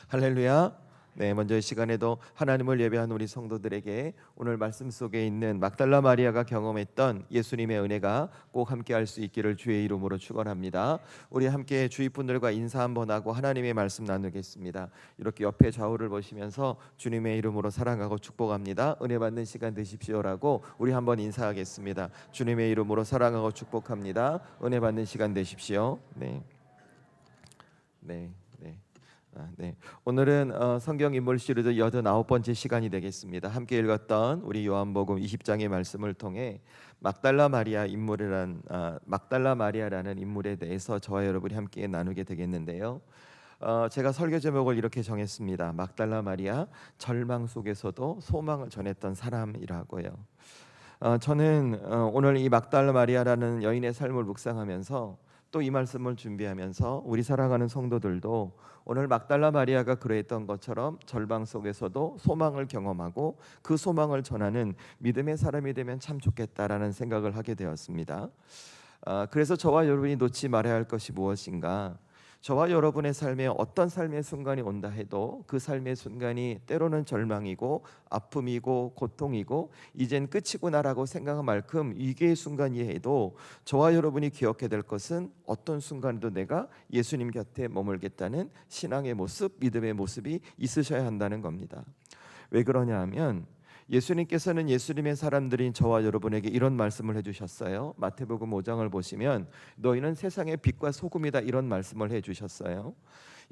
할렐루야. 네, 먼저 이 시간에도 하나님을 예배하는 우리 성도들에게 오늘 말씀 속에 있는 막달라 마리아가 경험했던 예수님의 은혜가 꼭 함께 할 수 있기를 주의 이름으로 축원합니다. 우리 함께 주위 분들과 인사 한번 하고 하나님의 말씀 나누겠습니다. 이렇게 옆에 좌우를 보시면서 주님의 이름으로 사랑하고 축복합니다. 은혜 받는 시간 되십시오라고 우리 한번 인사하겠습니다. 주님의 이름으로 사랑하고 축복합니다. 은혜 받는 시간 되십시오. 네. 네. 네. 오늘은 성경 인물 시리즈 89번째 시간이 되겠습니다. 함께 읽었던 우리 요한복음 20장의 말씀을 통해 막달라 마리아라는 인물에 대해서 저와 여러분이 함께 나누게 되겠는데요. 제가 설교 제목을 이렇게 정했습니다. 막달라 마리아, 절망 속에서도 소망을 전했던 사람이라고요. 저는 오늘 이 막달라 마리아라는 여인의 삶을 묵상하면서 또 이 말씀을 준비하면서 우리 사랑하는 성도들도 오늘 막달라 마리아가 그랬던 것처럼 절망 속에서도 소망을 경험하고 그 소망을 전하는 믿음의 사람이 되면 참 좋겠다라는 생각을 하게 되었습니다. 그래서 저와 여러분이 놓지 말아야 할 것이 무엇인가? 저와 여러분의 삶에 어떤 삶의 순간이 온다 해도 그 삶의 순간이 때로는 절망이고 아픔이고 고통이고 이젠 끝이구나라고 생각한 만큼 위기의 순간이 해도 저와 여러분이 기억해야 될 것은 어떤 순간에도 내가 예수님 곁에 머물겠다는 신앙의 모습, 믿음의 모습이 있으셔야 한다는 겁니다. 왜 그러냐 하면 예수님께서는 예수님의 사람들인 저와 여러분에게 이런 말씀을 해주셨어요. 마태복음 5장을 보시면 너희는 세상의 빛과 소금이다 이런 말씀을 해주셨어요.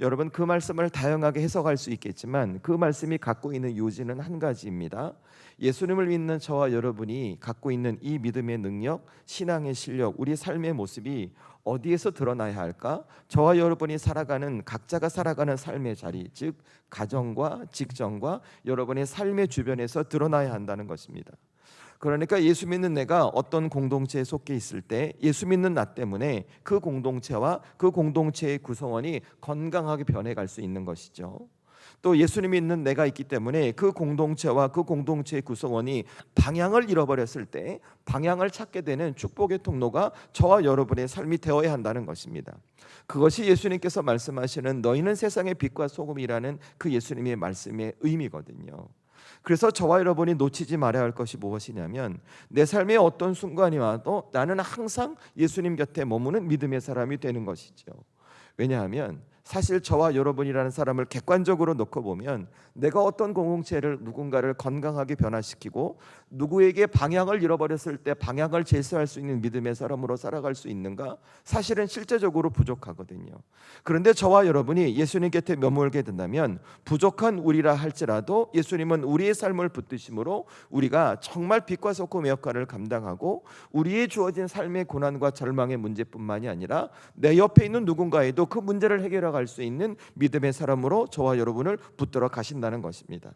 여러분, 그 말씀을 다양하게 해석할 수 있겠지만 그 말씀이 갖고 있는 요지는 한 가지입니다. 예수님을 믿는 저와 여러분이 갖고 있는 이 믿음의 능력, 신앙의 실력, 우리 삶의 모습이 어디에서 드러나야 할까? 저와 여러분이 살아가는 각자가 살아가는 삶의 자리, 즉 가정과 직장과 여러분의 삶의 주변에서 드러나야 한다는 것입니다. 그러니까 예수 믿는 내가 어떤 공동체에 속해 있을 때 예수 믿는 나 때문에 그 공동체와 그 공동체의 구성원이 건강하게 변해갈 수 있는 것이죠. 또 예수님 믿는 내가 있기 때문에 그 공동체와 그 공동체의 구성원이 방향을 잃어버렸을 때 방향을 찾게 되는 축복의 통로가 저와 여러분의 삶이 되어야 한다는 것입니다. 그것이 예수님께서 말씀하시는 너희는 세상의 빛과 소금이라는 그 예수님의 말씀의 의미거든요. 그래서 저와 여러분이 놓치지 말아야 할 것이 무엇이냐면 내 삶의 어떤 순간이 와도 나는 항상 예수님 곁에 머무는 믿음의 사람이 되는 것이죠. 왜냐하면 사실 저와 여러분이라는 사람을 객관적으로 놓고 보면 내가 어떤 공동체를 누군가를 건강하게 변화시키고 누구에게 방향을 잃어버렸을 때 방향을 제시할 수 있는 믿음의 사람으로 살아갈 수 있는가? 사실은 실제적으로 부족하거든요. 그런데 저와 여러분이 예수님 곁에 머물게 된다면 부족한 우리라 할지라도 예수님은 우리의 삶을 붙드심으로 우리가 정말 빛과 소금의 역할을 감당하고 우리의 주어진 삶의 고난과 절망의 문제뿐만이 아니라 내 옆에 있는 누군가에도 그 문제를 해결하고 갈 수 있는 믿음의 사람으로 저와 여러분을 붙들어 가신다는 것입니다.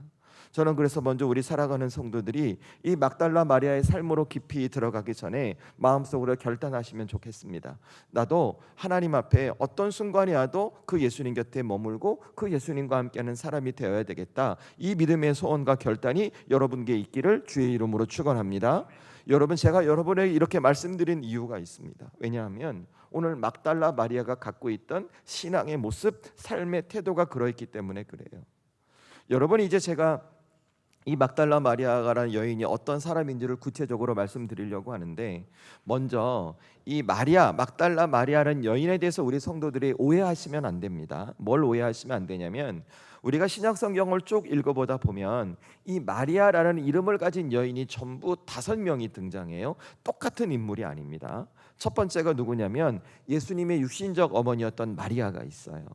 저는 그래서 먼저 우리 살아가는 성도들이 이 막달라 마리아의 삶으로 깊이 들어가기 전에 마음속으로 결단하시면 좋겠습니다. 나도 하나님 앞에 어떤 순간이 와도 그 예수님 곁에 머물고 그 예수님과 함께하는 사람이 되어야 되겠다. 이 믿음의 소원과 결단이 여러분께 있기를 주의 이름으로 축원합니다. 여러분, 제가 여러분에게 이렇게 말씀드린 이유가 있습니다. 왜냐하면 오늘 막달라 마리아가 갖고 있던 신앙의 모습, 삶의 태도가 그러했기 때문에 그래요. 여러분, 이제 제가 이 막달라 마리아라는 여인이 어떤 사람인지를 구체적으로 말씀드리려고 하는데 먼저 이 막달라 마리아라는 여인에 대해서 우리 성도들이 오해하시면 안 됩니다. 뭘 오해하시면 안 되냐면 우리가 신약 성경을 쭉 읽어보다 보면 이 마리아라는 이름을 가진 여인이 전부 5명이 등장해요. 똑같은 인물이 아닙니다. 첫 번째가 누구냐면 예수님의 육신적 어머니였던 마리아가 있어요.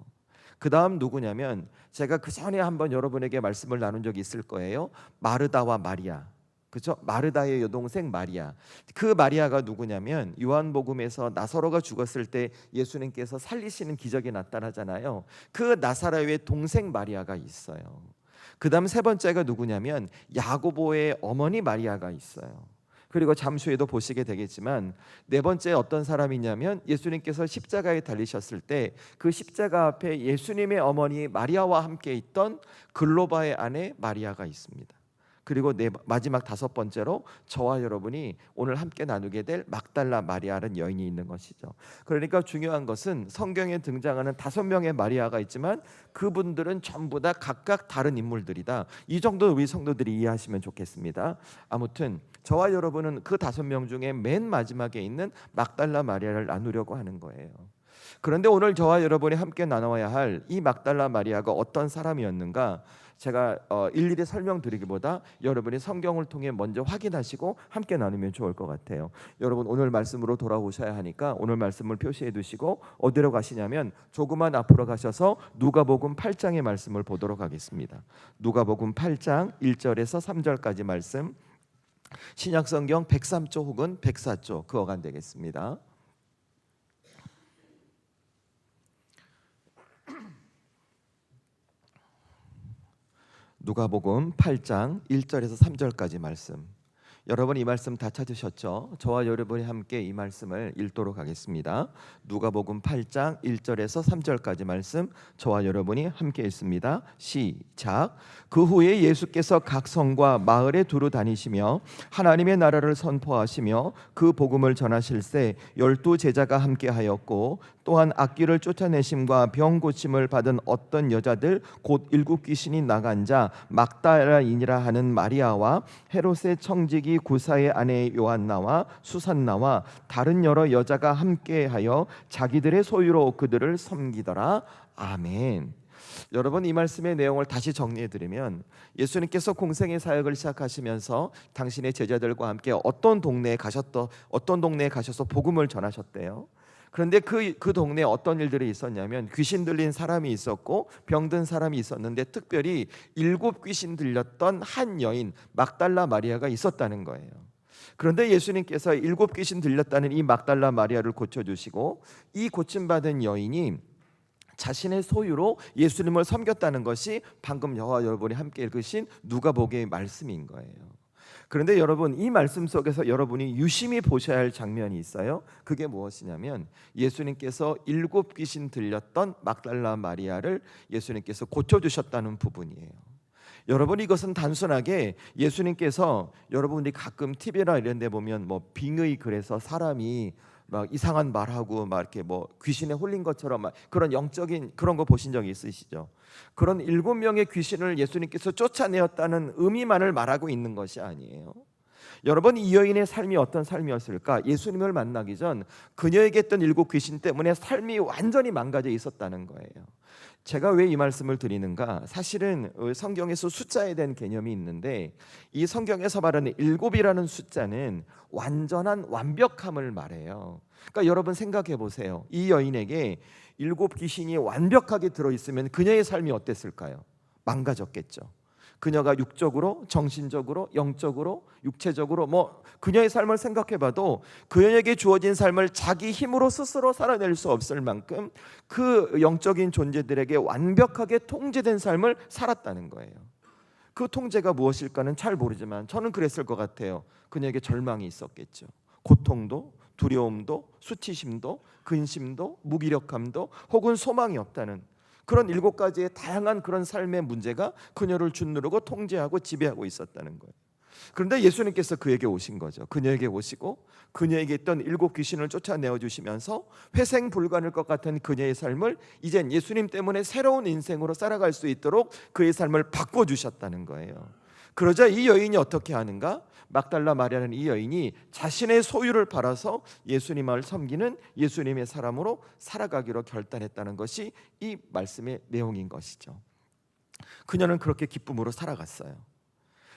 그 다음 누구냐면 제가 그 전에 한번 여러분에게 말씀을 나눈 적이 있을 거예요. 마르다와 마리아, 그렇죠? 마르다의 여동생 마리아. 그 마리아가 누구냐면 요한복음에서 나사로가 죽었을 때 예수님께서 살리시는 기적이 나타나잖아요. 그 나사로의 동생 마리아가 있어요. 그 다음 세 번째가 누구냐면 야고보의 어머니 마리아가 있어요. 그리고 잠시 후에도 보시게 되겠지만 네 번째 어떤 사람이냐면 예수님께서 십자가에 달리셨을 때 그 십자가 앞에 예수님의 어머니 마리아와 함께 있던 글로바의 아내 마리아가 있습니다. 그리고 마지막 다섯 번째로 저와 여러분이 오늘 함께 나누게 될 막달라 마리아라는 여인이 있는 것이죠. 그러니까 중요한 것은 성경에 등장하는 5명의 마리아가 있지만 그분들은 전부 다 각각 다른 인물들이다. 이 정도 우리 성도들이 이해하시면 좋겠습니다. 아무튼 저와 여러분은 그 5명 중에 맨 마지막에 있는 막달라 마리아를 나누려고 하는 거예요. 그런데 오늘 저와 여러분이 함께 나눠야 할 이 막달라 마리아가 어떤 사람이었는가, 제가 일일이 설명드리기보다 여러분이 성경을 통해 먼저 확인하시고 함께 나누면 좋을 것 같아요. 여러분 오늘 말씀으로 돌아오셔야 하니까 오늘 말씀을 표시해 두시고 어디로 가시냐면 조금만 앞으로 가셔서 누가복음 8장의 말씀을 보도록 하겠습니다. 누가복음 8장 1절에서 3절까지 말씀, 신약성경 103조 혹은 104조 그 어간 되겠습니다. 누가복음 8장 1절에서 3절까지 말씀. 여러분 이 말씀 다 찾으셨죠? 저와 여러분이 함께 이 말씀을 읽도록 하겠습니다. 누가복음 8장 1절에서 3절까지 말씀, 저와 여러분이 함께 읽습니다. 시작. 그 후에 예수께서 각 성과 마을에 두루 다니시며 하나님의 나라를 선포하시며 그 복음을 전하실새 12 제자가 함께하였고, 또한 악귀를 쫓아내심과 병 고침을 받은 어떤 여자들 곧 7 귀신이 나간 자 막달라인이라 하는 마리아와 헤롯의 청지기 구사의 아내 요한나와 수산나와 다른 여러 여자가 함께하여 자기들의 소유로 그들을 섬기더라. 아멘. 여러분 이 말씀의 내용을 다시 정리해 드리면, 예수님께서 공생의 사역을 시작하시면서 당신의 제자들과 함께 어떤 동네에 가셔서 복음을 전하셨대요. 그런데 그 동네에 어떤 일들이 있었냐면 귀신 들린 사람이 있었고 병든 사람이 있었는데 특별히 7 귀신 들렸던 한 여인 막달라 마리아가 있었다는 거예요. 그런데 예수님께서 7 귀신 들렸다는 이 막달라 마리아를 고쳐주시고 이 고침받은 여인이 자신의 소유로 예수님을 섬겼다는 것이 방금 저와 여러분이 함께 읽으신 누가복음의 말씀인 거예요. 그런데 여러분 이 말씀 속에서 여러분이 유심히 보셔야 할 장면이 있어요. 그게 무엇이냐면 예수님께서 7 귀신 들렸던 막달라 마리아를 예수님께서 고쳐주셨다는 부분이에요. 여러분 이것은 단순하게 예수님께서, 여러분이 가끔 TV나 이런 데 보면 뭐 빙의 글에서 사람이 막 이상한 말하고 막 이렇게 뭐 귀신에 홀린 것처럼 막 그런 영적인 그런 거 보신 적이 있으시죠? 그런 7명의 귀신을 예수님께서 쫓아내었다는 의미만을 말하고 있는 것이 아니에요. 여러분 이 여인의 삶이 어떤 삶이었을까? 예수님을 만나기 전 그녀에게 있던 7 귀신 때문에 삶이 완전히 망가져 있었다는 거예요. 제가 왜 이 말씀을 드리는가? 사실은 성경에서 숫자에 대한 개념이 있는데 이 성경에서 말하는 7이라는 숫자는 완전한 완벽함을 말해요. 그러니까 여러분 생각해 보세요. 이 여인에게 7 귀신이 완벽하게 들어있으면 그녀의 삶이 어땠을까요? 망가졌겠죠. 그녀가 육적으로, 정신적으로, 영적으로, 육체적으로 그녀의 삶을 생각해봐도 그녀에게 주어진 삶을 자기 힘으로 스스로 살아낼 수 없을 만큼 그 영적인 존재들에게 완벽하게 통제된 삶을 살았다는 거예요. 그 통제가 무엇일까는 잘 모르지만 저는 그랬을 것 같아요. 그녀에게 절망이 있었겠죠. 고통도, 두려움도, 수치심도, 근심도, 무기력함도 혹은 소망이 없다는 그런 7가지의 다양한 그런 삶의 문제가 그녀를 짓누르고 통제하고 지배하고 있었다는 거예요. 그런데 예수님께서 그에게 오신 거죠. 그녀에게 오시고 그녀에게 있던 7 귀신을 쫓아내어 주시면서 회생불가능할 것 같은 그녀의 삶을 이젠 예수님 때문에 새로운 인생으로 살아갈 수 있도록 그의 삶을 바꿔주셨다는 거예요. 그러자 이 여인이 어떻게 하는가? 막달라 마리아는 이 여인이 자신의 소유를 팔아서 예수님을 섬기는 예수님의 사람으로 살아가기로 결단했다는 것이 이 말씀의 내용인 것이죠. 그녀는 그렇게 기쁨으로 살아갔어요.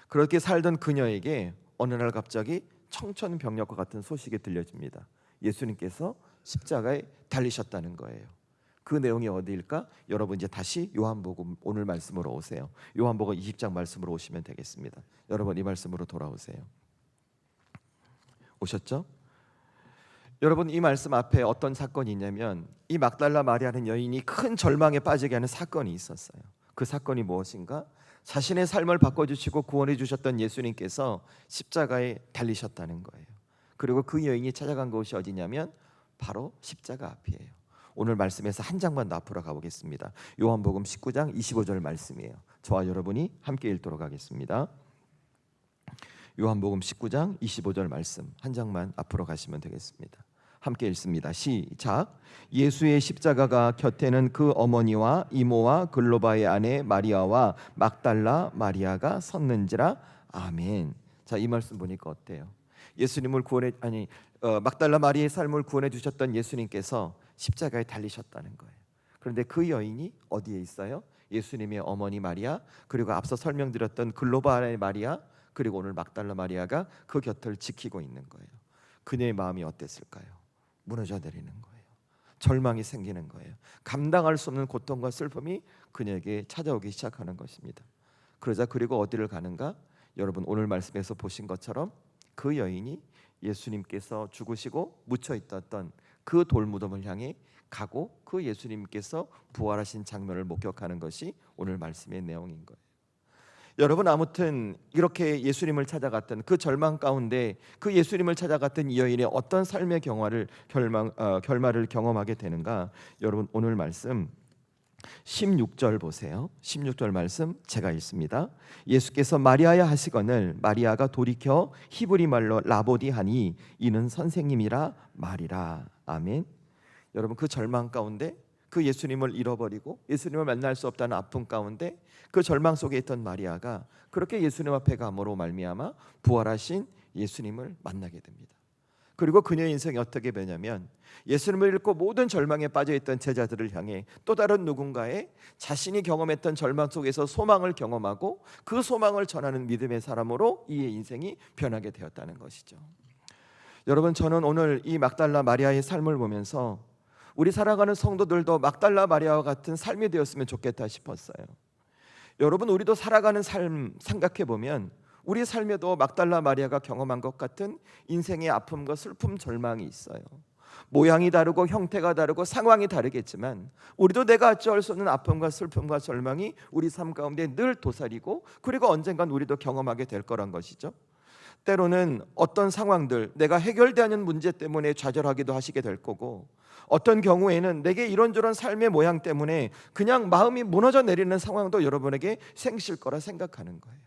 그렇게 살던 그녀에게 어느 날 갑자기 청천벽력과 같은 소식이 들려집니다. 예수님께서 십자가에 달리셨다는 거예요. 그 내용이 어디일까? 여러분 이제 다시 요한복음 오늘 말씀으로 오세요. 요한복음 20장 말씀으로 오시면 되겠습니다. 여러분 이 말씀으로 돌아오세요. 오셨죠? 여러분 이 말씀 앞에 어떤 사건이 있냐면 이 막달라 마리아는 여인이 큰 절망에 빠지게 하는 사건이 있었어요. 그 사건이 무엇인가? 자신의 삶을 바꿔주시고 구원해 주셨던 예수님께서 십자가에 달리셨다는 거예요. 그리고 그 여인이 찾아간 곳이 어디냐면 바로 십자가 앞이에요. 오늘 말씀에서 한 장만 더 앞으로 가보겠습니다. 요한복음 19장 25절 말씀이에요. 저와 여러분이 함께 읽도록 하겠습니다. 요한복음 19장 25절 말씀 한 장만 앞으로 가시면 되겠습니다. 함께 읽습니다. 시작. 예수의 십자가가 곁에는 그 어머니와 이모와 글로바의 아내 마리아와 막달라 마리아가 섰는지라. 아멘. 자, 이 말씀 보니까 어때요? 예수님을 막달라 마리아의 삶을 구원해 주셨던 예수님께서 십자가에 달리셨다는 거예요. 그런데 그 여인이 어디에 있어요? 예수님의 어머니 마리아, 그리고 앞서 설명드렸던 글로바의 마리아, 그리고 오늘 막달라 마리아가 그 곁을 지키고 있는 거예요. 그녀의 마음이 어땠을까요? 무너져 내리는 거예요. 절망이 생기는 거예요. 감당할 수 없는 고통과 슬픔이 그녀에게 찾아오기 시작하는 것입니다. 그러자 그리고 어디를 가는가? 여러분 오늘 말씀에서 보신 것처럼 그 여인이 예수님께서 죽으시고 묻혀 있었던 그 돌무덤을 향해 가고 그 예수님께서 부활하신 장면을 목격하는 것이 오늘 말씀의 내용인 거예요. 여러분, 아무튼 이렇게 예수님을 찾아갔던 그 절망 가운데 그 예수님을 찾아갔던 이 여인의 어떤 삶의 결말을 경험하게 되는가? 여러분 오늘 말씀 16절 보세요. 16절 말씀 제가 읽습니다. 예수께서 마리아야 하시거늘 마리아가 돌이켜 히브리 말로 라보디 하니 이는 선생님이라 말이라. 아멘. 여러분 그 절망 가운데 그 예수님을 잃어버리고 예수님을 만날 수 없다는 아픔 가운데 그 절망 속에 있던 마리아가 그렇게 예수님 앞에 감으로 말미암아 부활하신 예수님을 만나게 됩니다. 그리고 그녀의 인생이 어떻게 되냐면 예수님을 잃고 모든 절망에 빠져있던 제자들을 향해 또 다른 누군가의 자신이 경험했던 절망 속에서 소망을 경험하고 그 소망을 전하는 믿음의 사람으로 이의 인생이 변하게 되었다는 것이죠. 여러분, 저는 오늘 이 막달라 마리아의 삶을 보면서 우리 살아가는 성도들도 막달라 마리아와 같은 삶이 되었으면 좋겠다 싶었어요. 여러분, 우리도 살아가는 삶 생각해 보면 우리 삶에도 막달라 마리아가 경험한 것 같은 인생의 아픔과 슬픔, 절망이 있어요. 모양이 다르고 형태가 다르고 상황이 다르겠지만 우리도 내가 어찌할 수 없는 아픔과 슬픔과 절망이 우리 삶 가운데 늘 도사리고 그리고 언젠간 우리도 경험하게 될 거란 것이죠. 때로는 어떤 상황들, 내가 해결되는 문제 때문에 좌절하기도 하시게 될 거고, 어떤 경우에는 내게 이런저런 삶의 모양 때문에 그냥 마음이 무너져 내리는 상황도 여러분에게 생길 거라 생각하는 거예요.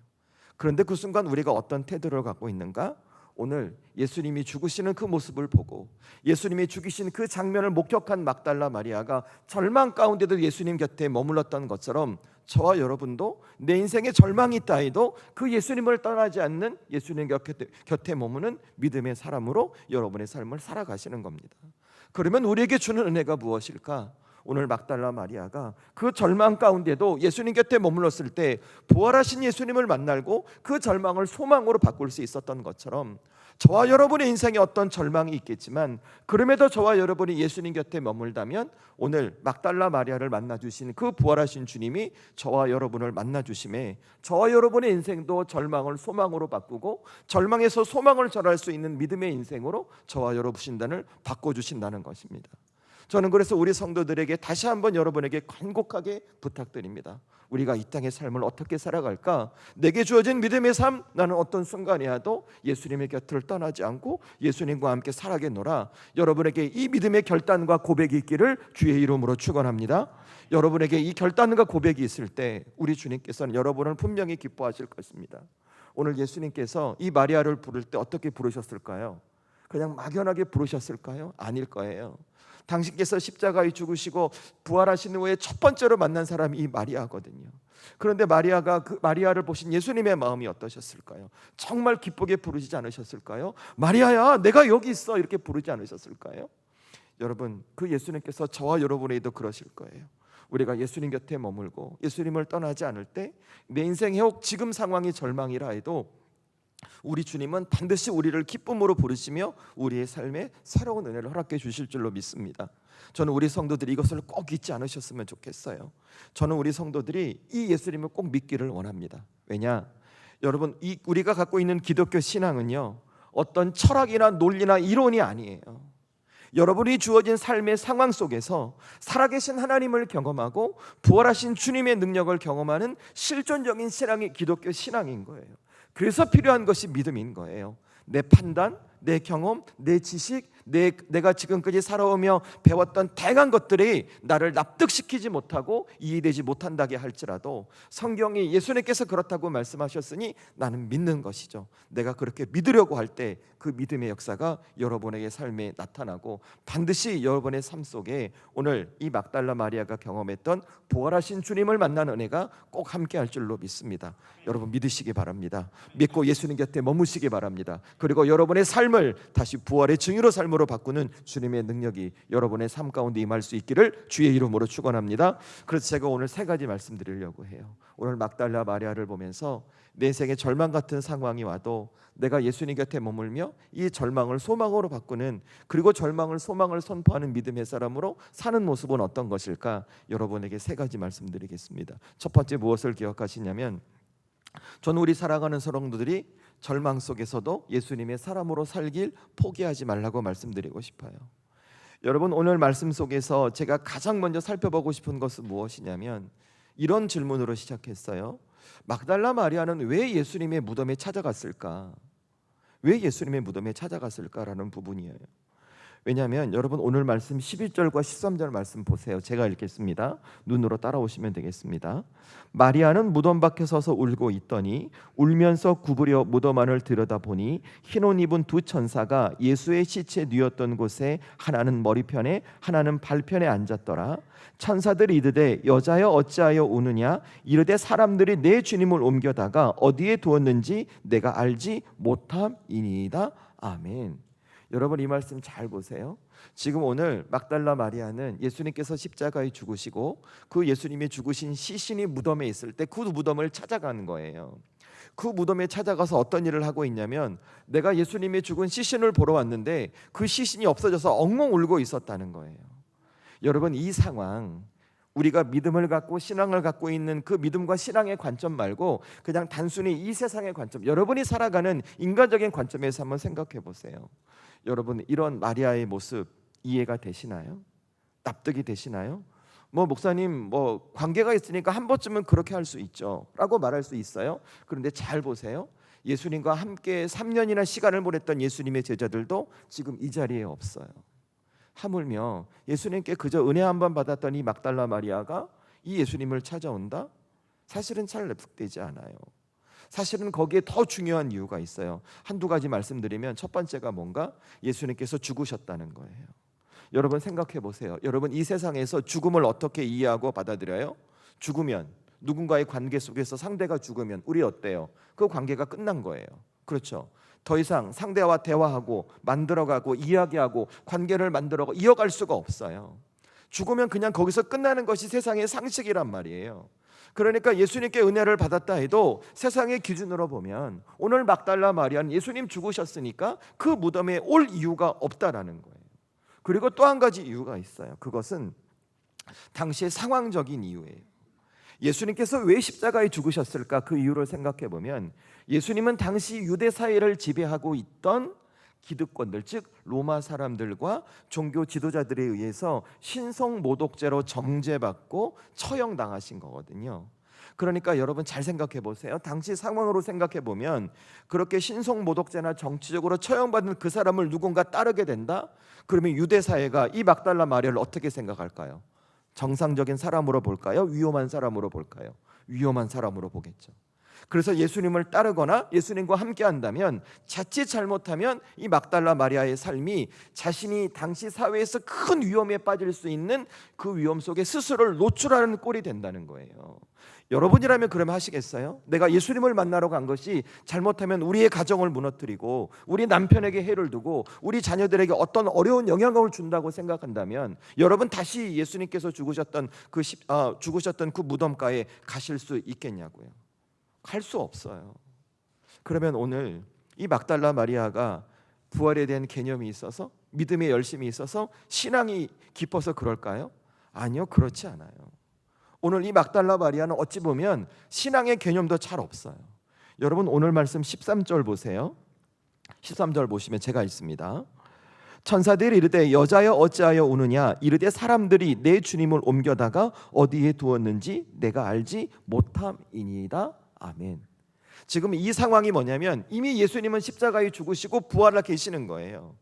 그런데 그 순간 우리가 어떤 태도를 갖고 있는가? 오늘 예수님이 죽으시는 그 모습을 보고 예수님이 죽이신 그 장면을 목격한 막달라 마리아가 절망 가운데도 예수님 곁에 머물렀던 것처럼 저와 여러분도 내 인생에 절망이 있다 해도 그 예수님을 떠나지 않는 예수님 곁에 머무는 믿음의 사람으로 여러분의 삶을 살아가시는 겁니다. 그러면 우리에게 주는 은혜가 무엇일까? 오늘 막달라 마리아가 그 절망 가운데도 예수님 곁에 머물렀을 때 부활하신 예수님을 만나고 그 절망을 소망으로 바꿀 수 있었던 것처럼 저와 여러분의 인생에 어떤 절망이 있겠지만 그럼에도 저와 여러분이 예수님 곁에 머물다면 오늘 막달라 마리아를 만나주신 그 부활하신 주님이 저와 여러분을 만나주심에 저와 여러분의 인생도 절망을 소망으로 바꾸고 절망에서 소망을 전할 수 있는 믿음의 인생으로 저와 여러분 신단을 바꿔주신다는 것입니다. 저는 그래서 우리 성도들에게 다시 한번 여러분에게 간곡하게 부탁드립니다. 우리가 이 땅의 삶을 어떻게 살아갈까? 내게 주어진 믿음의 삶, 나는 어떤 순간이라도 예수님의 곁을 떠나지 않고 예수님과 함께 살아가노라. 여러분에게 이 믿음의 결단과 고백이 있기를 주의 이름으로 축원합니다. 여러분에게 이 결단과 고백이 있을 때 우리 주님께서는 여러분을 분명히 기뻐하실 것입니다. 오늘 예수님께서 이 마리아를 부를 때 어떻게 부르셨을까요? 그냥 막연하게 부르셨을까요? 아닐 거예요. 당신께서 십자가에 죽으시고 부활하신 후에 첫 번째로 만난 사람이 이 마리아거든요. 그런데 마리아가 그 마리아를 보신 예수님의 마음이 어떠셨을까요? 정말 기쁘게 부르지 않으셨을까요? 마리아야, 내가 여기 있어, 이렇게 부르지 않으셨을까요? 여러분, 그 예수님께서 저와 여러분에게도 그러실 거예요. 우리가 예수님 곁에 머물고 예수님을 떠나지 않을 때 내 인생의 혹 지금 상황이 절망이라 해도 우리 주님은 반드시 우리를 기쁨으로 부르시며 우리의 삶에 새로운 은혜를 허락해 주실 줄로 믿습니다. 저는 우리 성도들이 이것을 꼭 잊지 않으셨으면 좋겠어요. 저는 우리 성도들이 이 예수님을 꼭 믿기를 원합니다. 왜냐? 여러분, 우리가 갖고 있는 기독교 신앙은요, 어떤 철학이나 논리나 이론이 아니에요. 여러분이 주어진 삶의 상황 속에서 살아계신 하나님을 경험하고 부활하신 주님의 능력을 경험하는 실존적인 신앙이 기독교 신앙인 거예요. 그래서 필요한 것이 믿음인 거예요. 내 판단, 내 경험, 내 지식, 내가 지금까지 살아오며 배웠던 다양한 것들이 나를 납득시키지 못하고 이해되지 못한다게 할지라도 성경이 예수님께서 그렇다고 말씀하셨으니 나는 믿는 것이죠. 내가 그렇게 믿으려고 할 때 그 믿음의 역사가 여러분에게 삶에 나타나고 반드시 여러분의 삶 속에 오늘 이 막달라 마리아가 경험했던 부활하신 주님을 만나는 은혜가 꼭 함께 할 줄로 믿습니다. 여러분 믿으시기 바랍니다. 믿고 예수님 곁에 머무시기 바랍니다. 그리고 여러분의 삶을 다시 부활의 증인으로 삶으로 바꾸는 주님의 능력이 여러분의 삶 가운데 임할 수 있기를 주의 이름으로 축원합니다. 그래서 제가 오늘 세 가지 말씀드리려고 해요. 오늘 막달라 마리아를 보면서 내 생에 절망 같은 상황이 와도 내가 예수님 곁에 머물며 이 절망을 소망으로 바꾸는, 그리고 절망을 소망을 선포하는 믿음의 사람으로 사는 모습은 어떤 것일까? 여러분에게 세 가지 말씀드리겠습니다. 첫 번째 무엇을 기억하시냐면, 저는 우리 사랑하는 성도들이 절망 속에서도 예수님의 사람으로 살길 포기하지 말라고 말씀드리고 싶어요. 여러분 오늘 말씀 속에서 제가 가장 먼저 살펴보고 싶은 것은 무엇이냐면 이런 질문으로 시작했어요. 막달라 마리아는 왜 예수님의 무덤에 찾아갔을까? 왜 예수님의 무덤에 찾아갔을까라는 부분이에요. 왜냐하면 여러분 오늘 말씀 11절과 13절 말씀 보세요. 제가 읽겠습니다. 눈으로 따라오시면 되겠습니다. 마리아는 무덤 밖에 서서 울고 있더니 울면서 구부려 무덤 안을 들여다보니 흰 옷 입은 두 천사가 예수의 시체 뉘었던 곳에 하나는 머리편에 하나는 발편에 앉았더라. 천사들이 이르되 여자여 어찌하여 우느냐? 이르되 사람들이 내 주님을 옮겨다가 어디에 두었는지 내가 알지 못함이니이다. 아멘. 여러분 이 말씀 잘 보세요. 지금 오늘 막달라 마리아는 예수님께서 십자가에 죽으시고 그 예수님이 죽으신 시신이 무덤에 있을 때 그 무덤을 찾아가는 거예요. 그 무덤에 찾아가서 어떤 일을 하고 있냐면 내가 예수님이 죽은 시신을 보러 왔는데 그 시신이 없어져서 엉엉 울고 있었다는 거예요. 여러분 이 상황, 우리가 믿음을 갖고 신앙을 갖고 있는 그 믿음과 신앙의 관점 말고 그냥 단순히 이 세상의 관점, 여러분이 살아가는 인간적인 관점에서 한번 생각해 보세요. 여러분 이런 마리아의 모습 이해가 되시나요? 납득이 되시나요? 목사님 관계가 있으니까 한 번쯤은 그렇게 할 수 있죠 라고 말할 수 있어요. 그런데 잘 보세요. 예수님과 함께 3년이나 시간을 보냈던 예수님의 제자들도 지금 이 자리에 없어요. 하물며 예수님께 그저 은혜 한 번 받았던 이 막달라 마리아가 이 예수님을 찾아온다? 사실은 잘 납득되지 않아요. 사실은 거기에 더 중요한 이유가 있어요. 한두 가지 말씀드리면 첫 번째가 뭔가? 예수님께서 죽으셨다는 거예요. 여러분 생각해 보세요. 여러분 이 세상에서 죽음을 어떻게 이해하고 받아들여요? 죽으면, 누군가의 관계 속에서 상대가 죽으면 우리 어때요? 그 관계가 끝난 거예요. 그렇죠? 더 이상 상대와 대화하고 만들어가고 이야기하고 관계를 만들어가고 이어갈 수가 없어요. 죽으면 그냥 거기서 끝나는 것이 세상의 상식이란 말이에요. 그러니까 예수님께 은혜를 받았다 해도 세상의 기준으로 보면 오늘 막달라 마리아는 예수님 죽으셨으니까 그 무덤에 올 이유가 없다라는 거예요. 그리고 또 한 가지 이유가 있어요. 그것은 당시의 상황적인 이유예요. 예수님께서 왜 십자가에 죽으셨을까? 그 이유를 생각해 보면 예수님은 당시 유대 사회를 지배하고 있던 기득권들, 즉 로마 사람들과 종교 지도자들에 의해서 신성 모독죄로 정죄받고 처형당하신 거거든요. 그러니까 여러분 잘 생각해 보세요. 당시 상황으로 생각해 보면 그렇게 신성 모독죄나 정치적으로 처형받은 그 사람을 누군가 따르게 된다? 그러면 유대 사회가 이 막달라 마리아를 어떻게 생각할까요? 정상적인 사람으로 볼까요? 위험한 사람으로 볼까요? 위험한 사람으로 보겠죠. 그래서 예수님을 따르거나 예수님과 함께 한다면 자칫 잘못하면 이 막달라 마리아의 삶이 자신이 당시 사회에서 큰 위험에 빠질 수 있는 그 위험 속에 스스로를 노출하는 꼴이 된다는 거예요. 여러분이라면 그러면 하시겠어요? 내가 예수님을 만나러 간 것이 잘못하면 우리의 가정을 무너뜨리고 우리 남편에게 해를 두고 우리 자녀들에게 어떤 어려운 영향을 준다고 생각한다면 여러분 다시 예수님께서 죽으셨던 그 무덤가에 가실 수 있겠냐고요? 갈 수 없어요. 그러면 오늘 이 막달라 마리아가 부활에 대한 개념이 있어서 믿음에 열심이 있어서 신앙이 깊어서 그럴까요? 아니요, 그렇지 않아요. 오늘 이 막달라 마리아는 어찌 보면 신앙의 개념도 잘 없어요. 여러분 오늘 말씀 13절 보세요. 13절 보시면 제가 읽습니다. 천사들이 이르되 여자여 어찌하여 우느냐? 이르되 사람들이 내 주님을 옮겨다가 어디에 두었는지 내가 알지 못함이니이다. 아멘. 지금 이 상황이 뭐냐면 이미 예수님은 십자가에 죽으시고 부활하 계시는 거예요.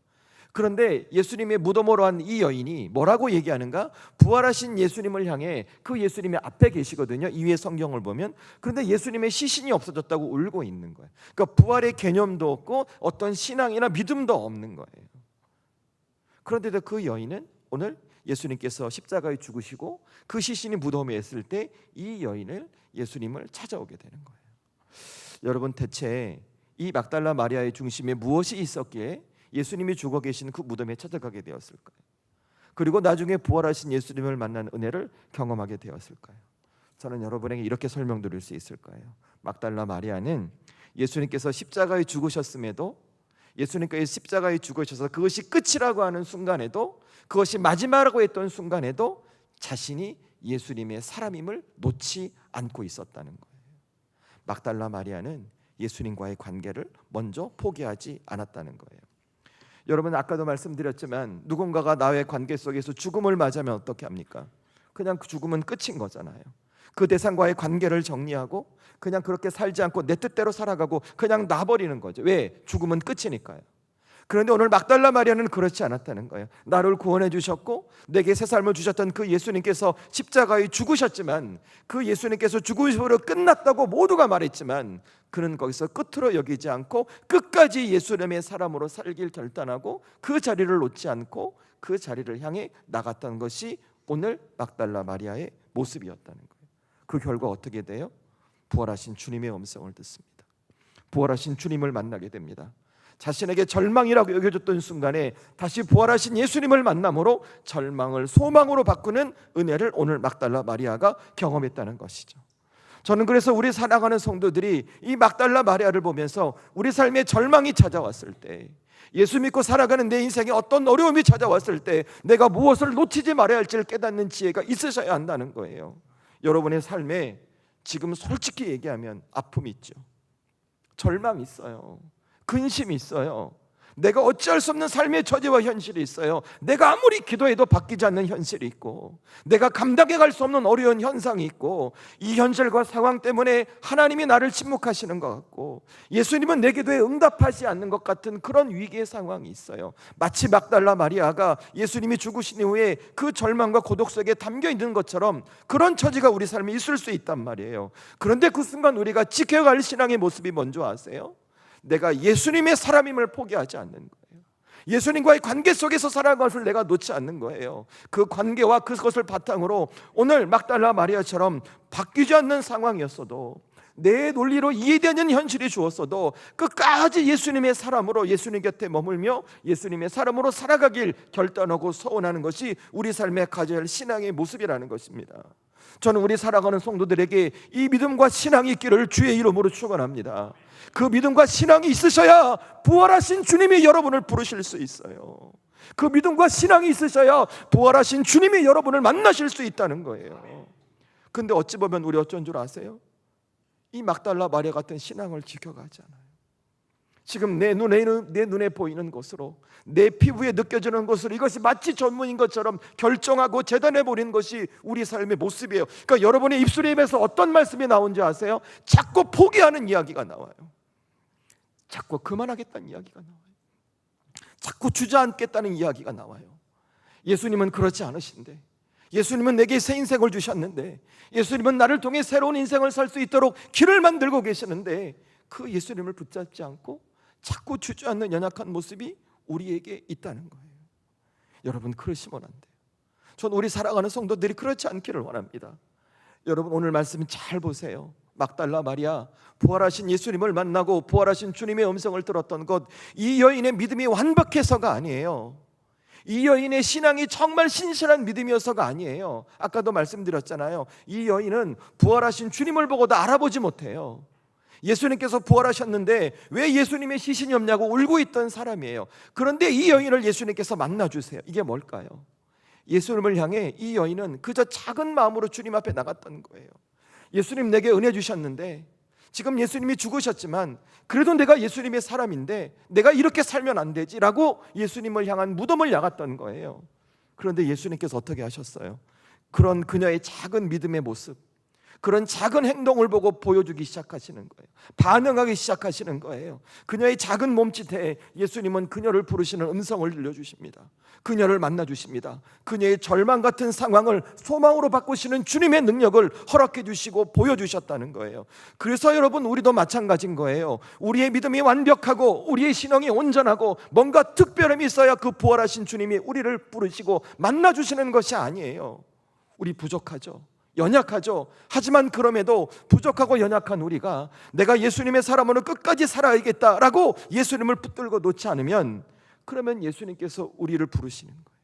그런데 예수님의 무덤으로 한 이 여인이 뭐라고 얘기하는가? 부활하신 예수님을 향해, 그 예수님의 앞에 계시거든요, 이 위에 성경을 보면. 그런데 예수님의 시신이 없어졌다고 울고 있는 거예요. 그러니까 부활의 개념도 없고 어떤 신앙이나 믿음도 없는 거예요. 그런데도 그 여인은 오늘 예수님께서 십자가에 죽으시고 그 시신이 무덤에 있을 때 이 여인을, 예수님을 찾아오게 되는 거예요. 여러분, 대체 이 막달라 마리아의 중심에 무엇이 있었기에 예수님이 죽어 계신 그 무덤에 찾아가게 되었을까요? 그리고 나중에 부활하신 예수님을 만난 은혜를 경험하게 되었을까요? 저는 여러분에게 이렇게 설명드릴 수 있을 거예요. 막달라 마리아는 예수님께서 십자가에 죽으셨음에도, 예수님께서 십자가에 죽으셔서 그것이 끝이라고 하는 순간에도, 그것이 마지막이라고 했던 순간에도 자신이 예수님의 사람임을 놓지 않고 있었다는 거예요. 막달라 마리아는 예수님과의 관계를 먼저 포기하지 않았다는 거예요. 여러분, 아까도 말씀드렸지만 누군가가 나의 관계 속에서 죽음을 맞으면 어떻게 합니까? 그냥 그 죽음은 끝인 거잖아요. 그 대상과의 관계를 정리하고 그냥 그렇게 살지 않고 내 뜻대로 살아가고 그냥 놔버리는 거죠. 왜? 죽음은 끝이니까요. 그런데 오늘 막달라 마리아는 그렇지 않았다는 거예요. 나를 구원해 주셨고 내게 새 삶을 주셨던 그 예수님께서 십자가에 죽으셨지만, 그 예수님께서 죽으심으로 끝났다고 모두가 말했지만, 그는 거기서 끝으로 여기지 않고 끝까지 예수님의 사람으로 살길 결단하고 그 자리를 놓지 않고 그 자리를 향해 나갔던 것이 오늘 막달라 마리아의 모습이었다는 거예요. 그 결과 어떻게 돼요? 부활하신 주님의 음성을 듣습니다. 부활하신 주님을 만나게 됩니다. 자신에게 절망이라고 여겨졌던 순간에 다시 부활하신 예수님을 만남으로 절망을 소망으로 바꾸는 은혜를 오늘 막달라 마리아가 경험했다는 것이죠. 저는 그래서 우리 사랑하는 성도들이 이 막달라 마리아를 보면서 우리 삶에 절망이 찾아왔을 때, 예수 믿고 살아가는 내 인생에 어떤 어려움이 찾아왔을 때 내가 무엇을 놓치지 말아야 할지를 깨닫는 지혜가 있으셔야 한다는 거예요. 여러분의 삶에 지금 솔직히 얘기하면 아픔이 있죠. 절망이 있어요. 근심이 있어요. 내가 어찌할 수 없는 삶의 처지와 현실이 있어요. 내가 아무리 기도해도 바뀌지 않는 현실이 있고, 내가 감당해 갈 수 없는 어려운 현상이 있고, 이 현실과 상황 때문에 하나님이 나를 침묵하시는 것 같고 예수님은 내 기도에 응답하지 않는 것 같은 그런 위기의 상황이 있어요. 마치 막달라 마리아가 예수님이 죽으신 이후에 그 절망과 고독 속에 담겨 있는 것처럼 그런 처지가 우리 삶에 있을 수 있단 말이에요. 그런데 그 순간 우리가 지켜야 할 신앙의 모습이 뭔지 아세요? 내가 예수님의 사람임을 포기하지 않는 거예요. 예수님과의 관계 속에서 살아가는 것을 내가 놓지 않는 거예요. 그 관계와 그것을 바탕으로 오늘 막달라 마리아처럼 바뀌지 않는 상황이었어도, 내 논리로 이해되는 현실이 주었어도 끝까지 예수님의 사람으로 예수님 곁에 머물며 예수님의 사람으로 살아가길 결단하고 서원하는 것이 우리 삶에 가져야 할 신앙의 모습이라는 것입니다. 저는 우리 살아가는 성도들에게 이 믿음과 신앙이 있기를 주의 이름으로 축원합니다. 그 믿음과 신앙이 있으셔야 부활하신 주님이 여러분을 부르실 수 있어요. 그 믿음과 신앙이 있으셔야 부활하신 주님이 여러분을 만나실 수 있다는 거예요. 근데 어찌 보면 우리 어쩐 줄 아세요? 이 막달라 마리아 같은 신앙을 지켜가지 않아요. 지금 내 눈에 보이는 것으로, 내 피부에 느껴지는 것으로 이것이 마치 전문인 것처럼 결정하고 재단해버리는 것이 우리 삶의 모습이에요. 그러니까 여러분의 입술에 입에서 어떤 말씀이 나온지 아세요? 자꾸 포기하는 이야기가 나와요. 자꾸 그만하겠다는 이야기가 나와요. 자꾸 주저앉겠다는 이야기가 나와요. 예수님은 그렇지 않으신데, 예수님은 내게 새 인생을 주셨는데, 예수님은 나를 통해 새로운 인생을 살 수 있도록 길을 만들고 계시는데, 그 예수님을 붙잡지 않고 자꾸 주저앉는 연약한 모습이 우리에게 있다는 거예요. 여러분, 그러시면 안 돼요. 전 우리 사랑하는 성도들이 그렇지 않기를 원합니다. 여러분, 오늘 말씀 잘 보세요. 막달라 마리아, 부활하신 예수님을 만나고 부활하신 주님의 음성을 들었던 것, 이 여인의 믿음이 완벽해서가 아니에요. 이 여인의 신앙이 정말 신실한 믿음이어서가 아니에요. 아까도 말씀드렸잖아요. 이 여인은 부활하신 주님을 보고도 알아보지 못해요. 예수님께서 부활하셨는데 왜 예수님의 시신이 없냐고 울고 있던 사람이에요. 그런데 이 여인을 예수님께서 만나주세요. 이게 뭘까요? 예수님을 향해 이 여인은 그저 작은 마음으로 주님 앞에 나갔던 거예요. 예수님, 내게 은혜 주셨는데 지금 예수님이 죽으셨지만 그래도 내가 예수님의 사람인데 내가 이렇게 살면 안 되지 라고 예수님을 향한 무덤을 나갔던 거예요. 그런데 예수님께서 어떻게 하셨어요? 그런 그녀의 작은 믿음의 모습, 그런 작은 행동을 보고 보여주기 시작하시는 거예요. 반응하기 시작하시는 거예요. 그녀의 작은 몸짓에 예수님은 그녀를 부르시는 음성을 들려주십니다. 그녀를 만나주십니다. 그녀의 절망 같은 상황을 소망으로 바꾸시는 주님의 능력을 허락해 주시고 보여주셨다는 거예요. 그래서 여러분, 우리도 마찬가지인 거예요. 우리의 믿음이 완벽하고 우리의 신앙이 온전하고 뭔가 특별함이 있어야 그 부활하신 주님이 우리를 부르시고 만나주시는 것이 아니에요. 우리 부족하죠. 연약하죠. 하지만 그럼에도 부족하고 연약한 우리가 내가 예수님의 사람으로 끝까지 살아야겠다라고 예수님을 붙들고 놓지 않으면, 그러면 예수님께서 우리를 부르시는 거예요.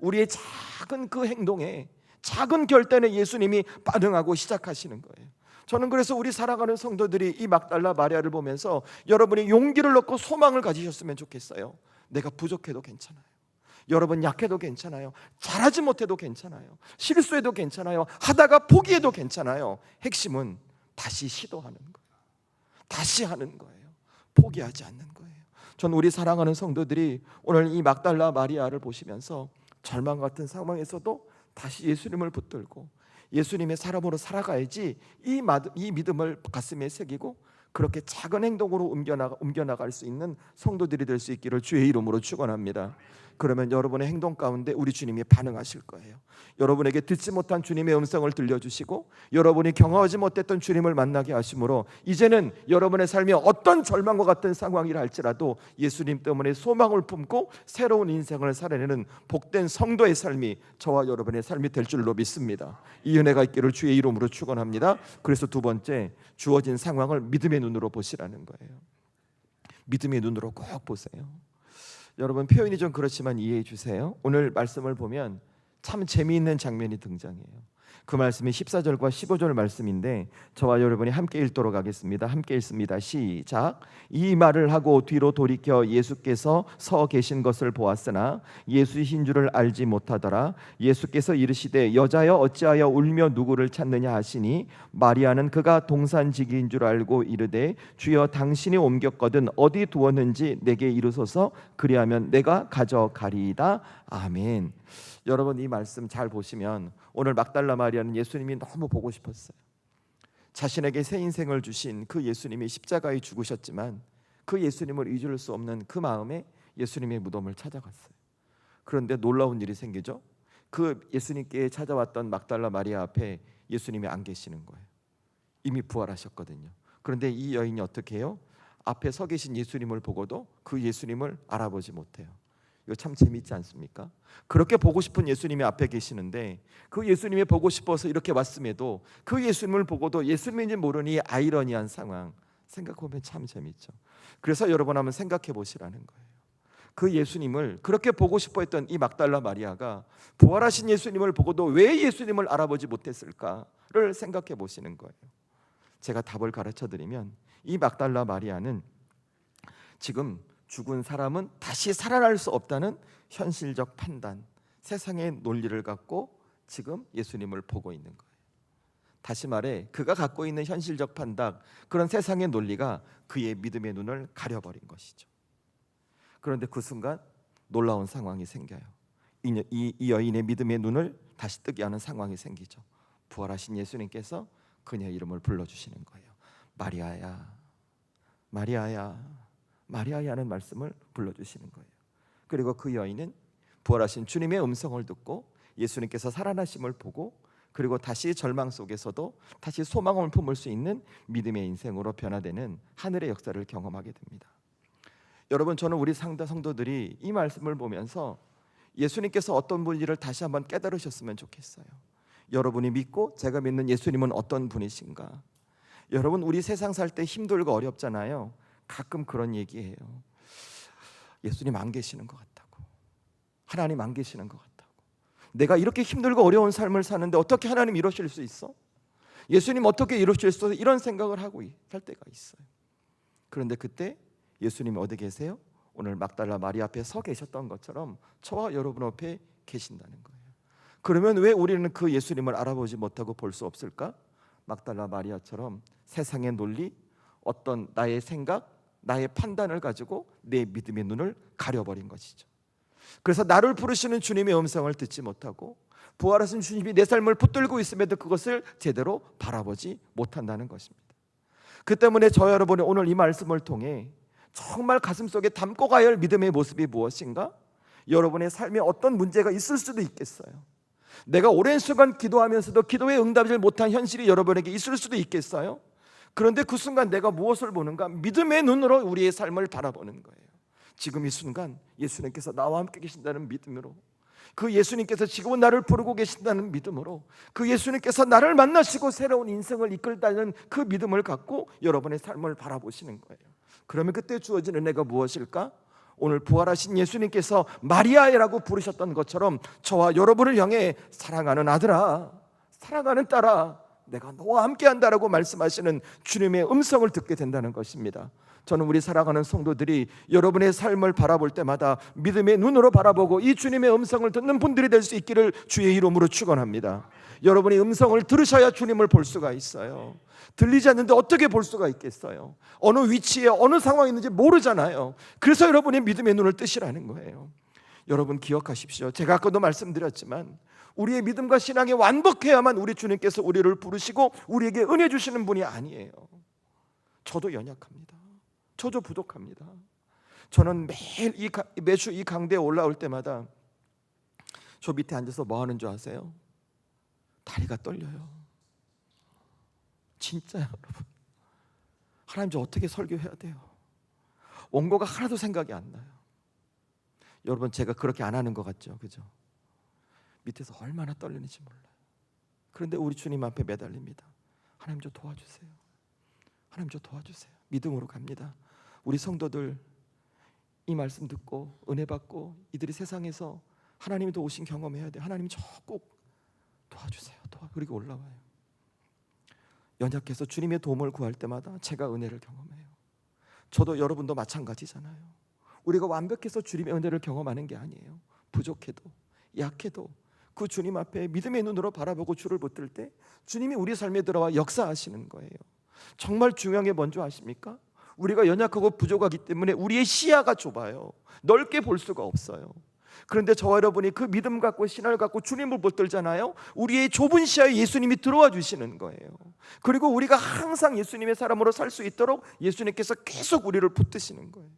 우리의 작은 그 행동에, 작은 결단에 예수님이 반응하고 시작하시는 거예요. 저는 그래서 우리 살아가는 성도들이 이 막달라 마리아를 보면서 여러분이 용기를 얻고 소망을 가지셨으면 좋겠어요. 내가 부족해도 괜찮아요. 여러분 약해도 괜찮아요. 잘하지 못해도 괜찮아요. 실수해도 괜찮아요. 하다가 포기해도 괜찮아요. 핵심은 다시 시도하는 거예요. 다시 하는 거예요. 포기하지 않는 거예요. 전 우리 사랑하는 성도들이 오늘 이 막달라 마리아를 보시면서 절망 같은 상황에서도 다시 예수님을 붙들고 예수님의 사람으로 살아가야지, 이 믿음을 가슴에 새기고 그렇게 작은 행동으로 옮겨나갈 수 있는 성도들이 될 수 있기를 주의 이름으로 축원합니다. 그러면 여러분의 행동 가운데 우리 주님이 반응하실 거예요. 여러분에게 듣지 못한 주님의 음성을 들려주시고 여러분이 경험하지 못했던 주님을 만나게 하심으로 이제는 여러분의 삶이 어떤 절망과 같은 상황이라 할지라도 예수님 때문에 소망을 품고 새로운 인생을 살아내는 복된 성도의 삶이 저와 여러분의 삶이 될 줄로 믿습니다. 이 은혜가 있기를 주의 이름으로 축원합니다. 그래서 두 번째, 주어진 상황을 믿음의 눈으로 보시라는 거예요. 믿음의 눈으로 꼭 보세요. 여러분, 표현이 좀 그렇지만 이해해 주세요. 오늘 말씀을 보면 참 재미있는 장면이 등장해요. 그 말씀이 14절과 15절 말씀인데 저와 여러분이 함께 읽도록 하겠습니다. 함께 읽습니다. 시작. 이 말을 하고 뒤로 돌이켜 예수께서 서 계신 것을 보았으나 예수이신 줄을 알지 못하더라. 예수께서 이르시되 여자여 어찌하여 울며 누구를 찾느냐 하시니 마리아는 그가 동산지기인 줄 알고 이르되 주여 당신이 옮겼거든 어디 두었는지 내게 이르소서 그리하면 내가 가져가리이다. 아멘. 여러분, 이 말씀 잘 보시면 오늘 막달라 마리아는 예수님이 너무 보고 싶었어요. 자신에게 새 인생을 주신 그 예수님이 십자가에 죽으셨지만 그 예수님을 잊을 수 없는 그 마음에 예수님의 무덤을 찾아갔어요. 그런데 놀라운 일이 생기죠. 그 예수님께 찾아왔던 막달라 마리아 앞에 예수님이 안 계시는 거예요. 이미 부활하셨거든요. 그런데 이 여인이 어떻게 해요? 앞에 서 계신 예수님을 보고도 그 예수님을 알아보지 못해요. 이거 참 재미있지 않습니까? 그렇게 보고 싶은 예수님이 앞에 계시는데 그 예수님이 보고 싶어서 이렇게 왔음에도 그 예수님을 보고도 예수님인지 모르니 아이러니한 상황 생각해보면 참 재미있죠. 그래서 여러분 한번 생각해 보시라는 거예요. 그 예수님을 그렇게 보고 싶어 했던 이 막달라 마리아가 부활하신 예수님을 보고도 왜 예수님을 알아보지 못했을까를 생각해 보시는 거예요. 제가 답을 가르쳐 드리면 이 막달라 마리아는 지금 죽은 사람은 다시 살아날 수 없다는 현실적 판단, 세상의 논리를 갖고 지금 예수님을 보고 있는 거예요. 다시 말해 그가 갖고 있는 현실적 판단, 그런 세상의 논리가 그의 믿음의 눈을 가려버린 것이죠. 그런데 그 순간 놀라운 상황이 생겨요. 이 여인의 믿음의 눈을 다시 뜨게 하는 상황이 생기죠. 부활하신 예수님께서 그녀의 이름을 불러주시는 거예요. 마리아야, 마리아야, 마리아야는 말씀을 불러주시는 거예요. 그리고 그 여인은 부활하신 주님의 음성을 듣고 예수님께서 살아나심을 보고 그리고 다시 절망 속에서도 다시 소망을 품을 수 있는 믿음의 인생으로 변화되는 하늘의 역사를 경험하게 됩니다. 여러분, 저는 우리 성도들이 이 말씀을 보면서 예수님께서 어떤 분인지를 다시 한번 깨달으셨으면 좋겠어요. 여러분이 믿고 제가 믿는 예수님은 어떤 분이신가? 여러분, 우리 세상 살 때 힘들고 어렵잖아요. 가끔 그런 얘기해요. 예수님 안 계시는 것 같다고, 하나님 안 계시는 것 같다고, 내가 이렇게 힘들고 어려운 삶을 사는데 어떻게 하나님 이러실 수 있어? 예수님 어떻게 이러실 수 있어? 이런 생각을 하고 살 때가 있어요. 그런데 그때 예수님이 어디 계세요? 오늘 막달라 마리아 앞에 서 계셨던 것처럼 저와 여러분 앞에 계신다는 거예요. 그러면 왜 우리는 그 예수님을 알아보지 못하고 볼 수 없을까? 막달라 마리아처럼 세상의 논리, 어떤 나의 생각, 나의 판단을 가지고 내 믿음의 눈을 가려버린 것이죠. 그래서 나를 부르시는 주님의 음성을 듣지 못하고 부활하신 주님이 내 삶을 붙들고 있음에도 그것을 제대로 바라보지 못한다는 것입니다. 그 때문에 저 여러분이 오늘 이 말씀을 통해 정말 가슴속에 담고 가야 할 믿음의 모습이 무엇인가? 여러분의 삶에 어떤 문제가 있을 수도 있겠어요. 내가 오랜 시간 기도하면서도 기도에 응답을 못한 현실이 여러분에게 있을 수도 있겠어요. 그런데 그 순간 내가 무엇을 보는가? 믿음의 눈으로 우리의 삶을 바라보는 거예요. 지금 이 순간 예수님께서 나와 함께 계신다는 믿음으로, 그 예수님께서 지금은 나를 부르고 계신다는 믿음으로, 그 예수님께서 나를 만나시고 새로운 인생을 이끌다는 그 믿음을 갖고 여러분의 삶을 바라보시는 거예요. 그러면 그때 주어진 은혜가 무엇일까? 오늘 부활하신 예수님께서 마리아라고 부르셨던 것처럼 저와 여러분을 향해 사랑하는 아들아, 사랑하는 딸아, 내가 너와 함께한다라고 말씀하시는 주님의 음성을 듣게 된다는 것입니다. 저는 우리 사랑하는 성도들이 여러분의 삶을 바라볼 때마다 믿음의 눈으로 바라보고 이 주님의 음성을 듣는 분들이 될 수 있기를 주의 이름으로 축원합니다. 여러분이 음성을 들으셔야 주님을 볼 수가 있어요. 들리지 않는데 어떻게 볼 수가 있겠어요? 어느 위치에 어느 상황에 있는지 모르잖아요. 그래서 여러분의 믿음의 눈을 뜨시라는 거예요. 여러분 기억하십시오. 제가 아까도 말씀드렸지만 우리의 믿음과 신앙이 완벽해야만 우리 주님께서 우리를 부르시고 우리에게 은혜 주시는 분이 아니에요. 저도 연약합니다. 저도 부족합니다. 저는 매주 이 강대에 올라올 때마다 저 밑에 앉아서 뭐 하는 줄 아세요? 다리가 떨려요. 진짜요, 여러분. 하나님, 저 어떻게 설교해야 돼요? 원고가 하나도 생각이 안 나요. 여러분, 제가 그렇게 안 하는 것 같죠? 그죠? 밑에서 얼마나 떨리는지 몰라요. 그런데 우리 주님 앞에 매달립니다. 하나님, 저 도와주세요. 하나님, 저 도와주세요. 믿음으로 갑니다. 우리 성도들 이 말씀 듣고 은혜 받고 이들이 세상에서 하나님이 도우신 경험해야 돼요. 하나님, 저 꼭 도와주세요. 그리고 올라와요. 연약해서 주님의 도움을 구할 때마다 제가 은혜를 경험해요. 저도 여러분도 마찬가지잖아요. 우리가 완벽해서 주님의 은혜를 경험하는 게 아니에요. 부족해도 약해도 그 주님 앞에 믿음의 눈으로 바라보고 주를 붙들 때 주님이 우리 삶에 들어와 역사하시는 거예요. 정말 중요한 게 뭔지 아십니까? 우리가 연약하고 부족하기 때문에 우리의 시야가 좁아요. 넓게 볼 수가 없어요. 그런데 저와 여러분이 그 믿음 갖고 신앙을 갖고 주님을 붙들잖아요. 우리의 좁은 시야에 예수님이 들어와 주시는 거예요. 그리고 우리가 항상 예수님의 사람으로 살 수 있도록 예수님께서 계속 우리를 붙드시는 거예요.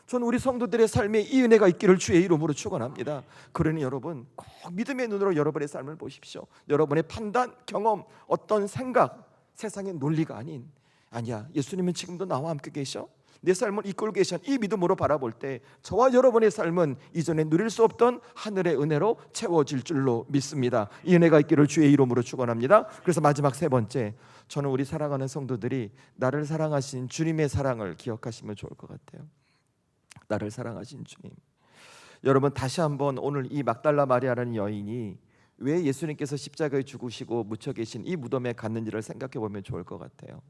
저는 우리 성도들의 삶에 이 은혜가 있기를 주의 이름으로 축원합니다. 그러니 여러분 꼭 믿음의 눈으로 여러분의 삶을 보십시오. 여러분의 판단, 경험, 어떤 생각, 세상의 논리가 아니야, 예수님은 지금도 나와 함께 계셔? 내 삶을 이끌고 계신 이 믿음으로 바라볼 때 저와 여러분의 삶은 이전에 누릴 수 없던 하늘의 은혜로 채워질 줄로 믿습니다. 이 은혜가 있기를 주의 이름으로 축원합니다. 그래서 마지막 세 번째, 저는 우리 사랑하는 성도들이 나를 사랑하신 주님의 사랑을 기억하시면 좋을 것 같아요. 나를 사랑하신 주님. 여러분, 다시 한번 오늘 이 막달라 마리아라는 여인이 왜 예수님께서 십자가에 죽으시고 묻혀 계신 이 무덤에 갔는지를 생각해 보면 좋을 것 같아요.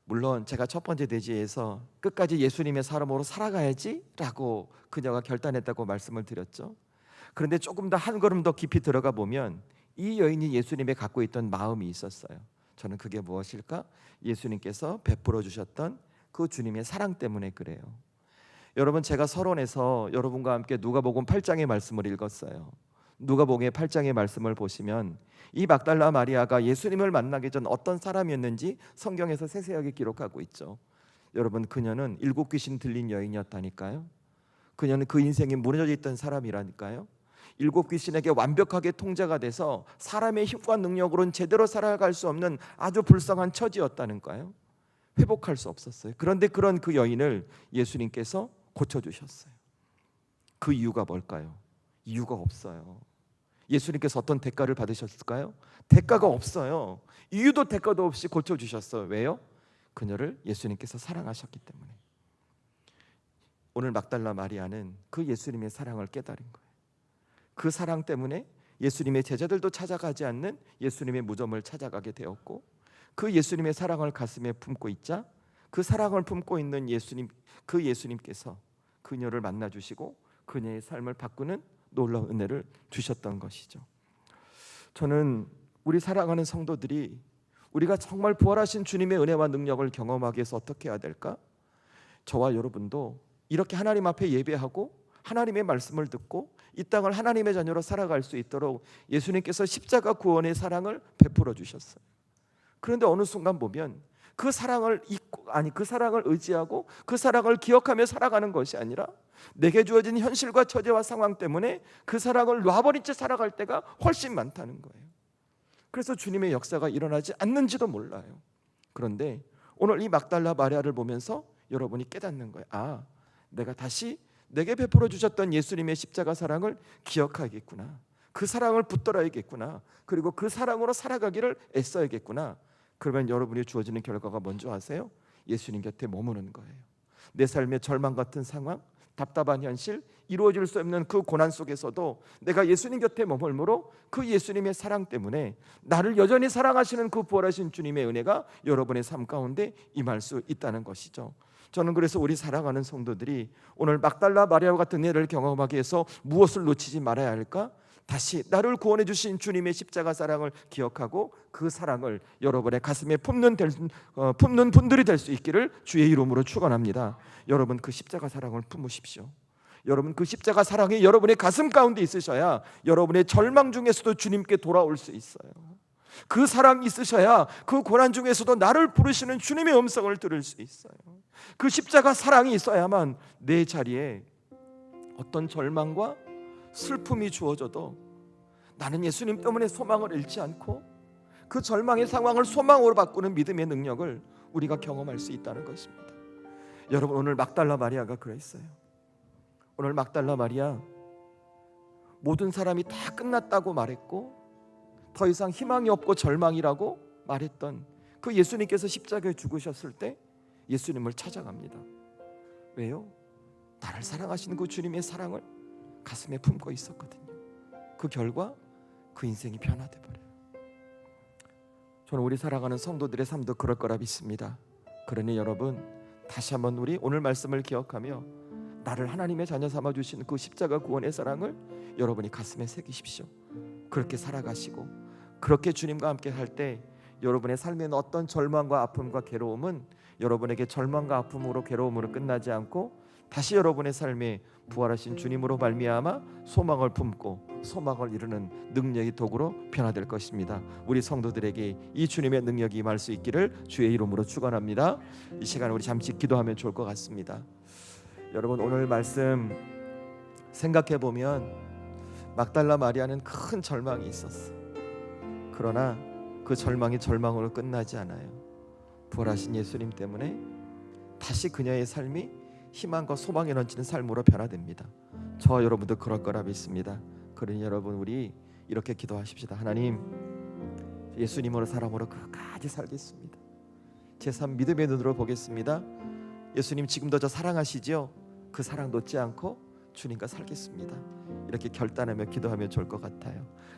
물론 제가 첫 번째 대지에서 끝까지 예수님의 사람으로 살아가야지라고 그녀가 결단했다고 말씀을 드렸죠. 그런데 조금 더 한 걸음 더 깊이 들어가 보면 이 여인이 예수님에 갖고 있던 마음이 있었어요. 저는 그게 무엇일까? 예수님께서 베풀어 주셨던 그 주님의 사랑 때문에 그래요. 여러분, 제가 서론에서 여러분과 함께 누가복음 8장의 말씀을 읽었어요. 누가복음 8장의 말씀을 보시면 이 막달라 마리아가 예수님을 만나기 전 어떤 사람이었는지 성경에서 세세하게 기록하고 있죠. 여러분, 그녀는 7 귀신 들린 여인이었다니까요. 그녀는 그 인생이 무너져 있던 사람이라니까요. 7 귀신에게 완벽하게 통제가 돼서 사람의 힘과 능력으로는 제대로 살아갈 수 없는 아주 불쌍한 처지였다는까요. 회복할 수 없었어요. 그런데 그런 그 여인을 예수님께서 고쳐주셨어요. 그 이유가 뭘까요? 이유가 없어요. 예수님께서 어떤 대가를 받으셨을까요? 대가가 없어요. 이유도 대가도 없이 고쳐주셨어요. 왜요? 그녀를 예수님께서 사랑하셨기 때문에. 오늘 막달라 마리아는 그 예수님의 사랑을 깨달은 거예요. 그 사랑 때문에 예수님의 제자들도 찾아가지 않는 예수님의 무덤을 찾아가게 되었고, 그 예수님의 사랑을 가슴에 품고 있자 그 사랑을 품고 있는 예수님, 그 예수님께서 그녀를 만나 주시고 그녀의 삶을 바꾸는 놀라운 은혜를 주셨던 것이죠. 저는 우리 사랑하는 성도들이 우리가 정말 부활하신 주님의 은혜와 능력을 경험하기 위해서 어떻게 해야 될까? 저와 여러분도 이렇게 하나님 앞에 예배하고 하나님의 말씀을 듣고 이 땅을 하나님의 자녀로 살아갈 수 있도록 예수님께서 십자가 구원의 사랑을 베풀어 주셨어요. 그런데 어느 순간 보면 그 사랑을 잊고, 그 사랑을 의지하고 그 사랑을 기억하며 살아가는 것이 아니라 내게 주어진 현실과 처지와 상황 때문에 그 사랑을 놔버린 채 살아갈 때가 훨씬 많다는 거예요. 그래서 주님의 역사가 일어나지 않는지도 몰라요. 그런데 오늘 이 막달라 마리아를 보면서 여러분이 깨닫는 거예요. 내가 다시 내게 베풀어 주셨던 예수님의 십자가 사랑을 기억하겠구나. 그 사랑을 붙들어야겠구나. 그리고 그 사랑으로 살아가기를 애써야겠구나. 그러면 여러분이 주어지는 결과가 뭔지 아세요? 예수님 곁에 머무는 거예요. 내 삶의 절망 같은 상황, 답답한 현실, 이루어질 수 없는 그 고난 속에서도 내가 예수님 곁에 머물므로 그 예수님의 사랑 때문에 나를 여전히 사랑하시는 그 부활하신 주님의 은혜가 여러분의 삶 가운데 임할 수 있다는 것이죠. 저는 그래서 우리 사랑하는 성도들이 오늘 막달라 마리아와 같은 예를 경험하기 위해서 무엇을 놓치지 말아야 할까? 다시 나를 구원해 주신 주님의 십자가 사랑을 기억하고 그 사랑을 여러분의 가슴에 품는 분들이 될 수 있기를 주의 이름으로 축원합니다. 여러분 그 십자가 사랑을 품으십시오. 여러분 그 십자가 사랑이 여러분의 가슴 가운데 있으셔야 여러분의 절망 중에서도 주님께 돌아올 수 있어요. 그 사랑이 있으셔야 그 고난 중에서도 나를 부르시는 주님의 음성을 들을 수 있어요. 그 십자가 사랑이 있어야만 내 자리에 어떤 절망과 슬픔이 주어져도 나는 예수님 때문에 소망을 잃지 않고 그 절망의 상황을 소망으로 바꾸는 믿음의 능력을 우리가 경험할 수 있다는 것입니다. 여러분 오늘 막달라 마리아가 그랬어요. 오늘 막달라 마리아 모든 사람이 다 끝났다고 말했고 더 이상 희망이 없고 절망이라고 말했던 그 예수님께서 십자가에 죽으셨을 때 예수님을 찾아갑니다. 왜요? 나를 사랑하시는 그 주님의 사랑을 가슴에 품고 있었거든요. 그 결과 그 인생이 변화돼 버려요. 저는 우리 사랑하는 성도들의 삶도 그럴 거라 믿습니다. 그러니 여러분 다시 한번 우리 오늘 말씀을 기억하며 나를 하나님의 자녀 삼아 주신 그 십자가 구원의 사랑을 여러분이 가슴에 새기십시오. 그렇게 살아가시고 그렇게 주님과 함께 할 때 여러분의 삶에는 어떤 절망과 아픔과 괴로움은 여러분에게 절망과 아픔으로 괴로움으로 끝나지 않고 다시 여러분의 삶에 부활하신 주님으로 말미암아 소망을 품고 소망을 이루는 능력의 도구로 변화될 것입니다. 우리 성도들에게 이 주님의 능력이 임할 수 있기를 주의 이름으로 축원합니다. 이 시간에 우리 잠시 기도하면 좋을 것 같습니다. 여러분 오늘 말씀 생각해 보면 막달라 마리아는 큰 절망이 있었어. 그러나 그 절망이 절망으로 끝나지 않아요. 부활하신 예수님 때문에 다시 그녀의 삶이 희망과 소망이 넘치는 삶으로 변화됩니다. 저 여러분도 그럴 거라 믿습니다. 그러니 여러분 우리 이렇게 기도하십시다. 하나님 예수님으로 사람으로 끝까지 살겠습니다. 제 삶 믿음의 눈으로 보겠습니다. 예수님 지금도 저 사랑하시죠? 그 사랑 놓지 않고 주님과 살겠습니다. 이렇게 결단하며 기도하면 좋을 것 같아요.